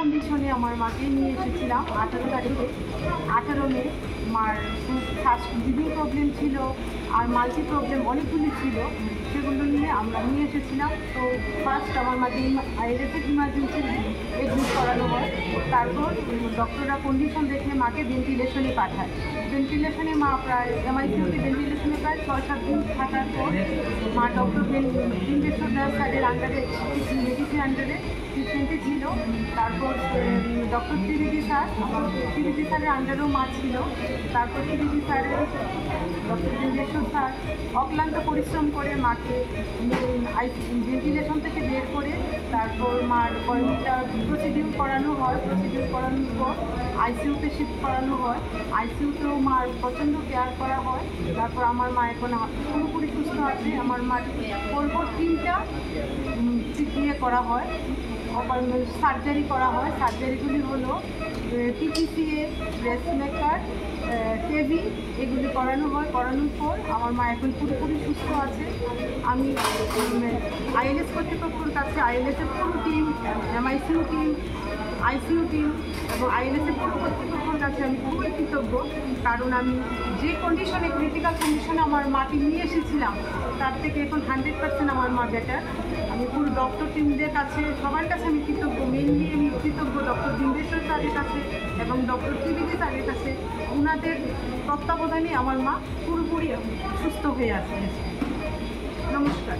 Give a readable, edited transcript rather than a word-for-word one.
কন্ডিশনে আমার মাকে নিয়ে এসেছিলাম 18 তারিখে। 18 মে মার খুব ব্রিদিং প্রবলেম ছিল আর মাল্টি প্রবলেম অনেকগুলি ছিল, সেগুলো নিয়ে আমরা নিয়ে এসেছিলাম। তো ফার্স্ট আমার মাকে আইএলএসের ইমার্জেন্সি এডমিট করানো হয়। তারপর ডক্টররা কন্ডিশন দেখে মাকে ভেন্টিলেশনে পাঠায়। ভেন্টিলেশনে মা প্রায় এমআইসিউতে ভেন্টিলেশনে প্রায় 6-7 দিন থাকার পর মা ডক্টর ভেঙ্কটেশ্বর দাস স্যারের আন্ডারে মেডিসিন আন্ডারে ট্রিটমেন্টে ছিল। তারপর ডক্টর ত্রিবেদী স্যারের আন্ডারেও মা ছিল। তারপর ত্রিবেদী স্যারের ডক্টর ভেঙ্কটেশ্বর স্যার অক্লান্ত পরিশ্রম করে মাকে ভেন্টিলেশন থেকে বের করে তারপর মার কয়েকটা প্রসিডিউর করানো হয়। প্রসিডিউর করানোর পর আইসিইউতে শিফট করানো হয়। আইসিইউতেও মার প্রচণ্ড কেয়ার করা হয়। তারপর আমার মা এখন পুরোপুরি সুস্থ আছে। আমার মার পরপর 3টা ইয়ে করা হয়, সার্জারি করা হয়। সার্জারিগুলি হলো পিপিসিএ, ব্রেস্ট মেকার, টেবি, এগুলি করানো হয়। করানোর পর আমার মা এখন পুরোপুরি সুস্থ আছে। আমি আইএলএস কর্তৃপক্ষের কাছে আইএলএসের পুরো টিম, এমআইসিউ টিম, আইসিইউ টিম এবং আইএলএসের পুরো কর্তৃপক্ষের কাছে আমি খুবই কৃতজ্ঞ। কারণ আমি যে কন্ডিশনে, ক্রিটিক্যাল কন্ডিশনে আমার মাকে নিয়ে এসেছিলাম, তার থেকে এখন 100% আমার মা বেটার। আমি পুরো ডক্টর টিমদের কাছে, সবার কাছে আমি কৃতজ্ঞ। মেনলি আমি কৃতজ্ঞ ডক্টর ভেঙ্কটেশ্বর স্যারের কাছে এবং ডক্টর ত্রিবেদী স্যারের কাছে। ওনাদের তত্ত্বাবধানে আমার মা পুরোপুরি সুস্থ হয়ে আছে। নমস্কার।